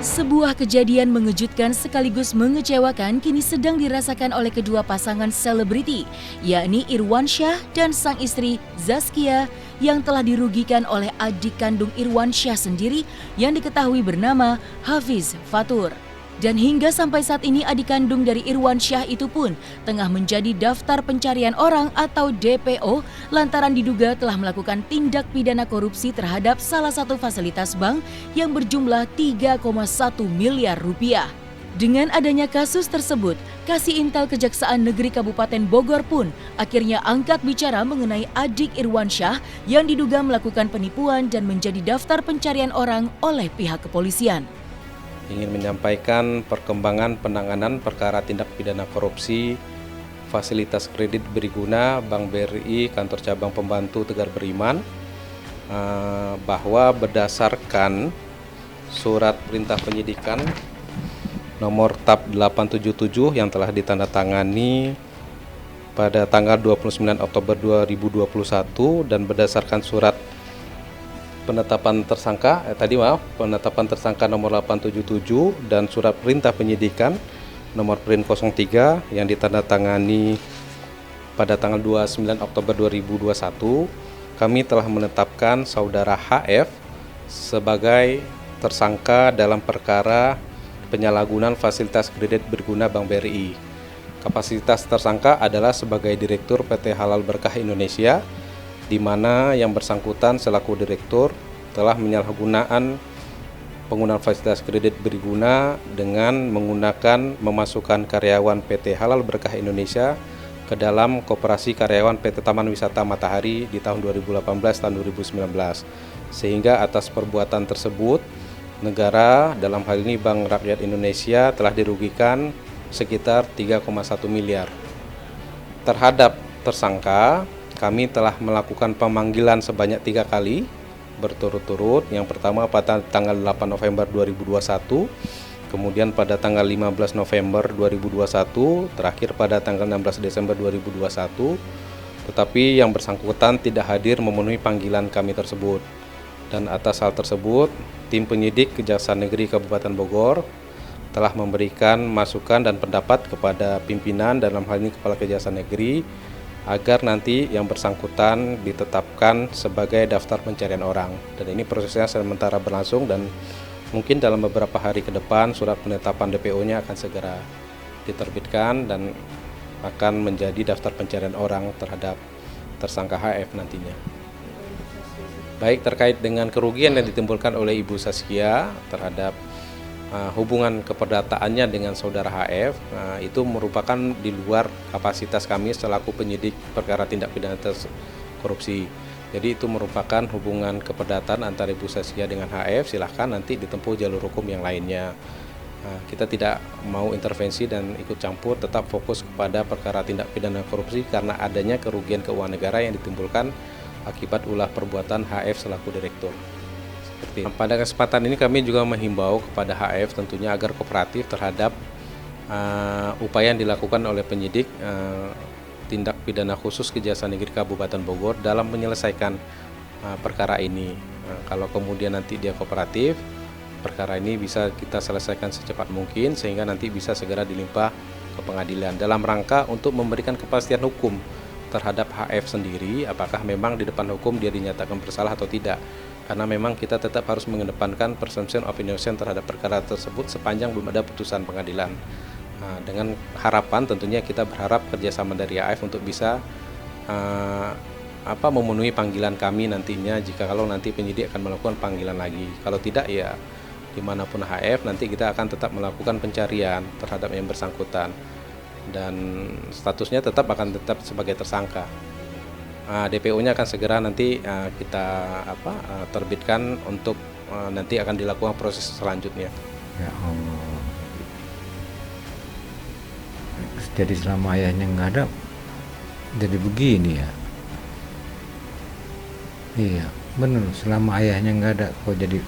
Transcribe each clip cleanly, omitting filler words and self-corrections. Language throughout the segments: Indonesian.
Sebuah kejadian mengejutkan sekaligus mengecewakan kini sedang dirasakan oleh kedua pasangan selebriti, yakni Irwansyah dan sang istri Zaskia yang telah dirugikan oleh adik kandung Irwansyah sendiri yang diketahui bernama Hafiz Fatur. Dan hingga sampai saat ini adik kandung dari Irwansyah itu pun tengah menjadi daftar pencarian orang atau DPO lantaran diduga telah melakukan tindak pidana korupsi terhadap salah satu fasilitas bank yang berjumlah 3,1 miliar rupiah. Dengan adanya kasus tersebut, Kasih Intel Kejaksaan Negeri Kabupaten Bogor pun akhirnya angkat bicara mengenai adik Irwansyah yang diduga melakukan penipuan dan menjadi daftar pencarian orang oleh pihak kepolisian. Ingin menyampaikan perkembangan penanganan perkara tindak pidana korupsi fasilitas kredit berguna Bank BRI Kantor Cabang Pembantu Tegar Beriman, bahwa berdasarkan surat perintah penyidikan nomor TAP 877 yang telah ditandatangani pada tanggal 29 Oktober 2021 dan berdasarkan surat penetapan tersangka nomor 877 dan surat perintah penyidikan nomor PRIN 03 yang ditandatangani pada tanggal 29 Oktober 2021, kami telah menetapkan saudara HF sebagai tersangka dalam perkara penyalahgunaan fasilitas kredit berguna Bank BRI. Kapasitas tersangka adalah sebagai Direktur PT Halal Berkah Indonesia, di mana yang bersangkutan selaku direktur telah menyalahgunakan penggunaan fasilitas kredit berguna dengan memasukkan karyawan PT Halal Berkah Indonesia ke dalam koperasi karyawan PT Taman Wisata Matahari di tahun 2018 tahun 2019. Sehingga atas perbuatan tersebut, negara dalam hal ini Bank Rakyat Indonesia telah dirugikan sekitar 3,1 miliar. Terhadap tersangka, kami telah melakukan pemanggilan sebanyak 3 kali berturut-turut. Yang pertama pada tanggal 8 November 2021, kemudian pada tanggal 15 November 2021, terakhir pada tanggal 16 Desember 2021. Tetapi yang bersangkutan tidak hadir memenuhi panggilan kami tersebut. Dan atas hal tersebut, tim penyidik Kejaksaan Negeri Kabupaten Bogor telah memberikan masukan dan pendapat kepada pimpinan dalam hal ini Kepala Kejaksaan Negeri agar nanti yang bersangkutan ditetapkan sebagai daftar pencarian orang. Dan ini prosesnya sementara berlangsung dan mungkin dalam beberapa hari ke depan surat penetapan DPO-nya akan segera diterbitkan dan akan menjadi daftar pencarian orang terhadap tersangka HF nantinya. Baik terkait dengan kerugian yang ditimbulkan oleh Ibu Zaskia terhadap hubungan keperdataannya dengan saudara HF, itu merupakan di luar kapasitas kami selaku penyidik perkara tindak pidana korupsi. Jadi itu merupakan hubungan keperdataan antara Ibu Zaskia dengan HF, silahkan nanti ditempuh jalur hukum yang lainnya. Kita tidak mau intervensi dan ikut campur, tetap fokus kepada perkara tindak pidana korupsi karena adanya kerugian keuangan negara yang ditimbulkan akibat ulah perbuatan HF selaku direktur. Pada kesempatan ini kami juga menghimbau kepada HF tentunya agar kooperatif terhadap upaya yang dilakukan oleh penyidik tindak pidana khusus Kejaksaan Negeri Kabupaten Bogor dalam menyelesaikan perkara ini. Kalau kemudian nanti dia kooperatif, perkara ini bisa kita selesaikan secepat mungkin sehingga nanti bisa segera dilimpah ke pengadilan dalam rangka untuk memberikan kepastian hukum terhadap HF sendiri, apakah memang di depan hukum dia dinyatakan bersalah atau tidak. Karena memang kita tetap harus mengedepankan presumption of innocence terhadap perkara tersebut sepanjang belum ada putusan pengadilan. Dengan harapan tentunya kita berharap kerjasama dari HF untuk bisa memenuhi panggilan kami nantinya jika kalau nanti penyidik akan melakukan panggilan lagi. Kalau tidak ya dimanapun HF nanti kita akan tetap melakukan pencarian terhadap yang bersangkutan dan statusnya tetap sebagai tersangka. DPO-nya akan segera nanti kita terbitkan untuk nanti akan dilakukan proses selanjutnya. Ya Allah. Jadi selama ayahnya nggak ada, jadi begini ya. Iya, benar. Selama ayahnya nggak ada, kok jadi.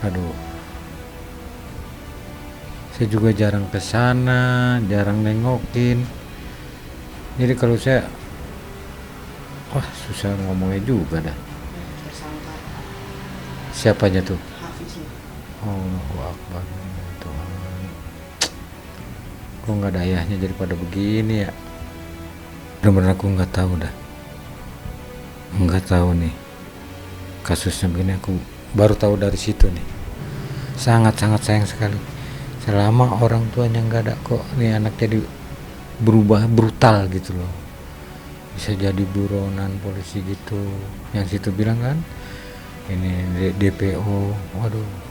Aduh. Saya juga jarang ke sana, jarang nengokin. Jadi kalau saya, wah susah ngomongnya juga dah. Tersangka Siapa aja tuh? Hafiz. Allahu Akbar. Tuhan. Kok nggak ada ayahnya jadi pada begini ya? Bener-bener aku nggak tahu dah. Nggak tahu nih. Kasusnya begini aku baru tahu dari situ nih. Sangat-sangat sayang sekali. Selama orang tuanya nggak ada kok nih anak jadi berubah brutal gitu loh. Bisa jadi buronan polisi gitu. Yang situ bilang kan ini DPO. Waduh.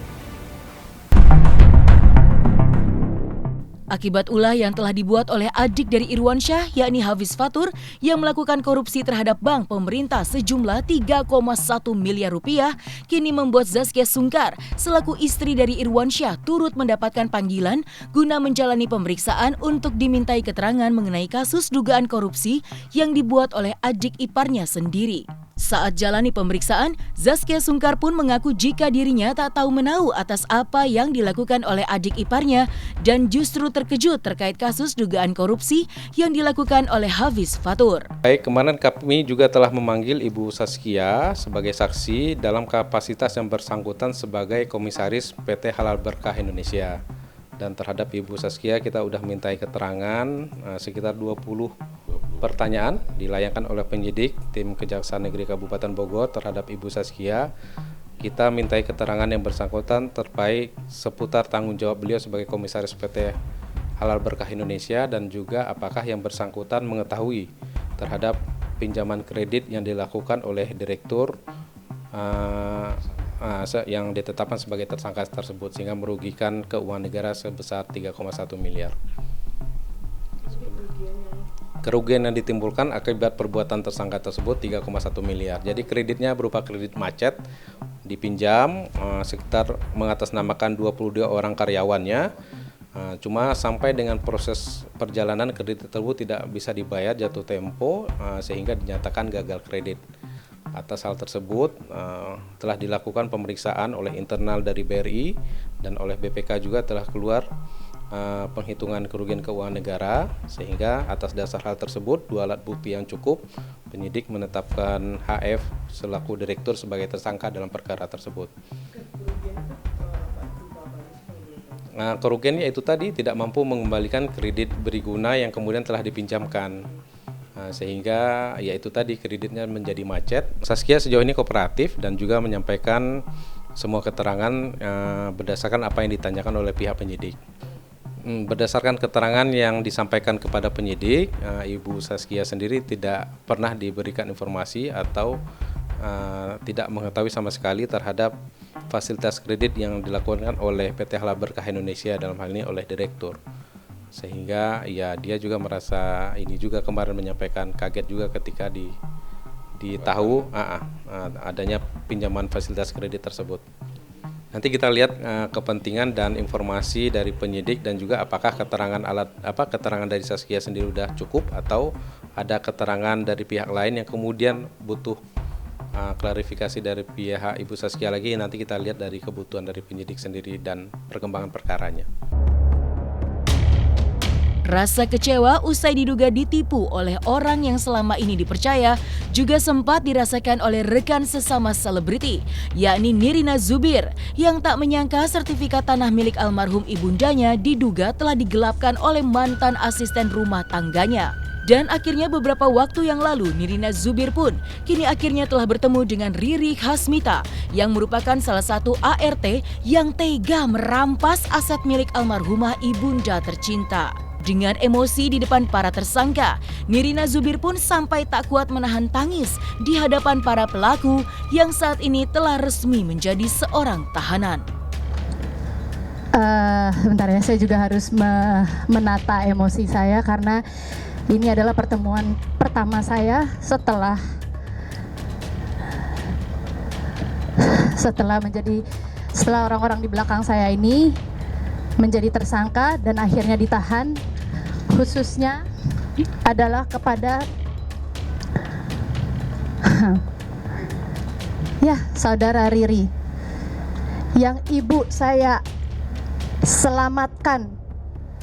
Akibat ulah yang telah dibuat oleh adik dari Irwansyah, yakni Hafiz Fatur, yang melakukan korupsi terhadap bank pemerintah sejumlah 3,1 miliar rupiah, kini membuat Zaskia Sungkar, selaku istri dari Irwansyah, turut mendapatkan panggilan guna menjalani pemeriksaan untuk dimintai keterangan mengenai kasus dugaan korupsi yang dibuat oleh adik iparnya sendiri. Saat jalani pemeriksaan, Zaskia Sungkar pun mengaku jika dirinya tak tahu menahu atas apa yang dilakukan oleh adik iparnya dan justru terkejut terkait kasus dugaan korupsi yang dilakukan oleh Hafiz Fatur. Baik, kemarin kami juga telah memanggil Ibu Zaskia sebagai saksi dalam kapasitas yang bersangkutan sebagai komisaris PT Halal Berkah Indonesia. Dan terhadap Ibu Zaskia kita sudah mintai keterangan sekitar 20 pertanyaan dilayangkan oleh penyidik tim Kejaksaan Negeri Kabupaten Bogor terhadap Ibu Zaskia. Kita mintai keterangan yang bersangkutan terkait seputar tanggung jawab beliau sebagai komisaris PT Halal Berkah Indonesia dan juga apakah yang bersangkutan mengetahui terhadap pinjaman kredit yang dilakukan oleh direktur yang ditetapkan sebagai tersangka tersebut sehingga merugikan keuangan negara sebesar 3,1 miliar. Kerugian yang ditimbulkan akibat perbuatan tersangka tersebut 3,1 miliar. Jadi kreditnya berupa kredit macet dipinjam sekitar mengatasnamakan 22 orang karyawannya. Cuma sampai dengan proses perjalanan kredit tersebut tidak bisa dibayar jatuh tempo sehingga dinyatakan gagal kredit. Atas hal tersebut telah dilakukan pemeriksaan oleh internal dari BRI dan oleh BPK juga telah keluar penghitungan kerugian keuangan negara sehingga atas dasar hal tersebut dua alat bukti yang cukup penyidik menetapkan HF selaku direktur sebagai tersangka dalam perkara tersebut. Kerugiannya itu tadi tidak mampu mengembalikan kredit beriguna yang kemudian telah dipinjamkan. Sehingga ya itu tadi kreditnya menjadi macet. Zaskia sejauh ini kooperatif dan juga menyampaikan semua keterangan berdasarkan apa yang ditanyakan oleh pihak penyidik. Berdasarkan keterangan yang disampaikan kepada penyidik, Ibu Zaskia sendiri tidak pernah diberikan informasi atau tidak mengetahui sama sekali terhadap fasilitas kredit yang dilakukan oleh PT Halal Berkah Indonesia dalam hal ini oleh direktur. Sehingga ya dia juga merasa ini juga kemarin menyampaikan kaget juga ketika ditahu adanya pinjaman fasilitas kredit tersebut. Nanti kita lihat kepentingan dan informasi dari penyidik dan juga apakah keterangan dari Zaskia sendiri sudah cukup atau ada keterangan dari pihak lain yang kemudian butuh klarifikasi dari pihak Ibu Zaskia lagi. Nanti kita lihat dari kebutuhan dari penyidik sendiri dan perkembangan perkaranya. Rasa kecewa usai diduga ditipu oleh orang yang selama ini dipercaya juga sempat dirasakan oleh rekan sesama selebriti, yakni Nirina Zubir, yang tak menyangka sertifikat tanah milik almarhum ibundanya diduga telah digelapkan oleh mantan asisten rumah tangganya. Dan akhirnya beberapa waktu yang lalu Nirina Zubir pun kini akhirnya telah bertemu dengan Riri Hasmita yang merupakan salah satu ART yang tega merampas aset milik almarhumah ibunda tercinta. Dengan emosi di depan para tersangka, Nirina Zubir pun sampai tak kuat menahan tangis di hadapan para pelaku yang saat ini telah resmi menjadi seorang tahanan. Bentar ya, saya juga harus menata emosi saya karena ini adalah pertemuan pertama saya setelah orang-orang di belakang saya ini menjadi tersangka dan akhirnya ditahan, khususnya adalah kepada saudara Riri yang ibu saya selamatkan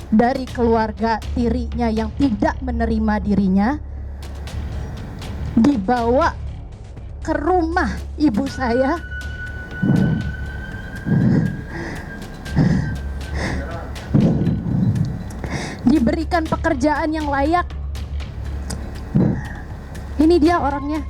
dari keluarga tirinya yang tidak menerima dirinya, dibawa ke rumah ibu saya, diberikan pekerjaan yang layak. Ini dia orangnya.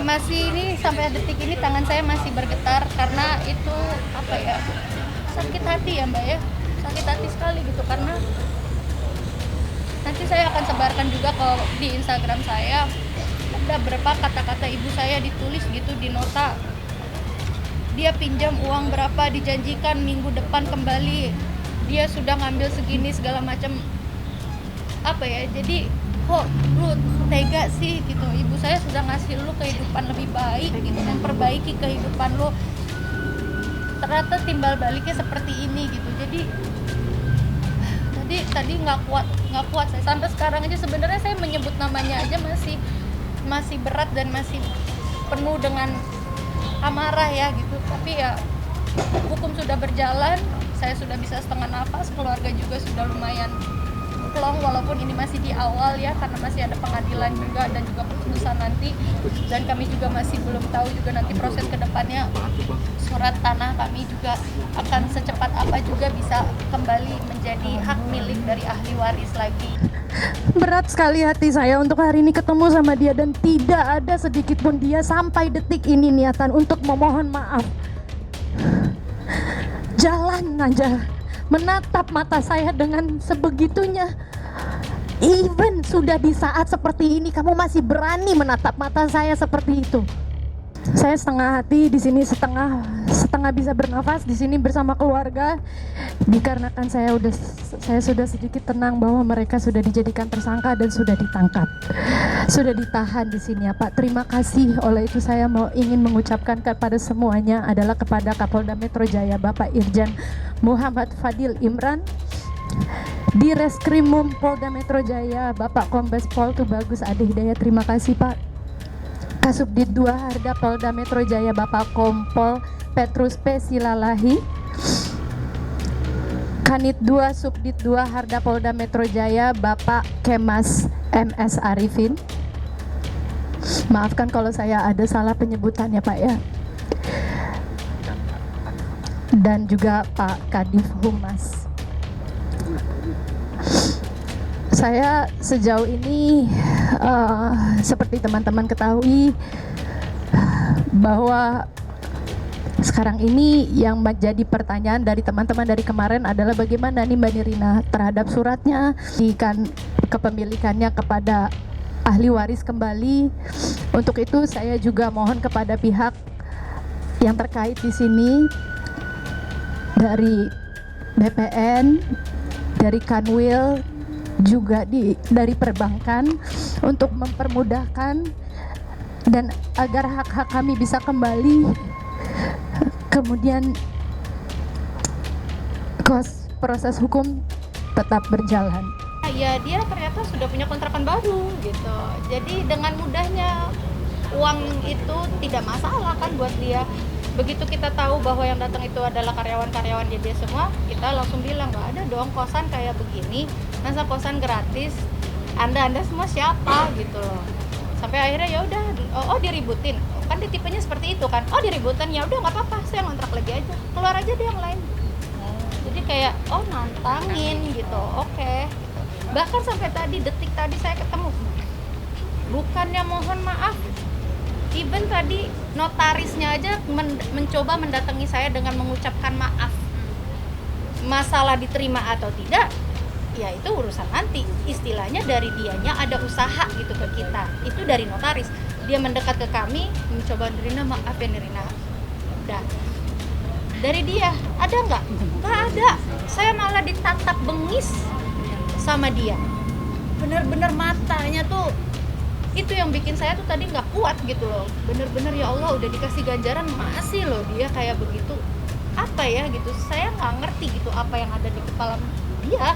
Masih ini sampai detik ini tangan saya masih bergetar karena itu apa ya, sakit hati ya Mbak ya, sakit hati sekali gitu, karena nanti saya akan sebarkan juga di Instagram saya, ada berapa kata-kata ibu saya ditulis gitu di nota. Dia pinjam uang berapa, dijanjikan minggu depan kembali, dia sudah ngambil segini segala macam, apa ya, jadi kok lu tega sih gitu, ibu saya sudah ngasih lu kehidupan lebih baik gitu, memperbaiki kehidupan lu, ternyata timbal baliknya seperti ini gitu. Jadi tadi nggak kuat saya, sampai sekarang aja sebenarnya saya menyebut namanya aja masih berat dan masih penuh dengan amarah ya gitu. Tapi ya hukum sudah berjalan, saya sudah bisa setengah nafas, keluarga juga sudah lumayan plong, walaupun ini masih di awal ya, karena masih ada pengadilan juga dan juga keputusan nanti, dan kami juga masih belum tahu juga nanti proses kedepannya. Surat tanah kami juga akan secepat apa juga bisa kembali menjadi hak milik dari ahli waris lagi. Berat sekali hati saya untuk hari ini ketemu sama dia, dan tidak ada sedikit pun dia sampai detik ini niatan untuk memohon maaf. Jalan aja menatap mata saya dengan sebegitunya. Even sudah di saat seperti ini kamu masih berani menatap mata saya seperti itu. Saya setengah hati di sini, setengah bisa bernafas di sini bersama keluarga, dikarenakan saya sudah sedikit tenang bahwa mereka sudah dijadikan tersangka dan sudah ditangkap, sudah ditahan di sini ya Pak. Terima kasih. Oleh itu saya ingin mengucapkan kepada semuanya adalah kepada Kapolda Metro Jaya Bapak Irjen Muhammad Fadil Imran, di Reskrimum Polda Metro Jaya Bapak Kombes Pol Tubagus Ade Hidayat, terima kasih Pak. Kasubdit 2 Harda Polda Metro Jaya Bapak Kompol Petrus P. Silalahi, Kanit 2 Subdit 2 Harda Polda Metro Jaya Bapak Kemas MS Arifin. Maafkan kalau saya ada salah penyebutan ya Pak ya. Dan juga Pak Kadif Humas. Saya sejauh ini seperti teman-teman ketahui bahwa sekarang ini yang menjadi pertanyaan dari teman-teman dari kemarin adalah bagaimana nih Mbak Nirina terhadap suratnya, kepemilikannya kepada ahli waris kembali. Untuk itu saya juga mohon kepada pihak yang terkait di sini, dari BPN, dari Kanwil, juga dari perbankan, untuk mempermudahkan dan agar hak-hak kami bisa kembali. Kemudian proses hukum tetap berjalan. Ya dia ternyata sudah punya kontrakan baru gitu, jadi dengan mudahnya uang itu tidak masalah kan buat dia. Begitu kita tahu bahwa yang datang itu adalah karyawan-karyawan dia semua, kita langsung bilang nggak ada dong kosan kayak begini, masa kosan gratis, anda semua siapa gitu loh. Sampai akhirnya ya udah, oh diributin, kan dia tipenya seperti itu kan, oh diributin, ya udah nggak apa-apa, saya ngontrak lagi aja, keluar aja deh yang lain. Jadi kayak oh nantangin gitu, oke. Bahkan sampai detik tadi saya ketemu, bukannya mohon maaf, even tadi notarisnya aja mencoba mendatangi saya dengan mengucapkan maaf. Masalah diterima atau tidak, ya itu urusan nanti. Istilahnya dari dianya ada usaha gitu ke kita, itu dari notaris. Dia mendekat ke kami, mencoba, Nirina maaf ya Nirina. Udah. Dari dia, ada nggak? Nggak ada. Saya malah ditatap bengis sama dia. Bener-bener matanya tuh Itu yang bikin saya tuh tadi nggak kuat gitu loh, bener-bener ya Allah udah dikasih ganjaran masih loh dia kayak begitu, apa ya gitu, saya nggak ngerti gitu apa yang ada di kepala dia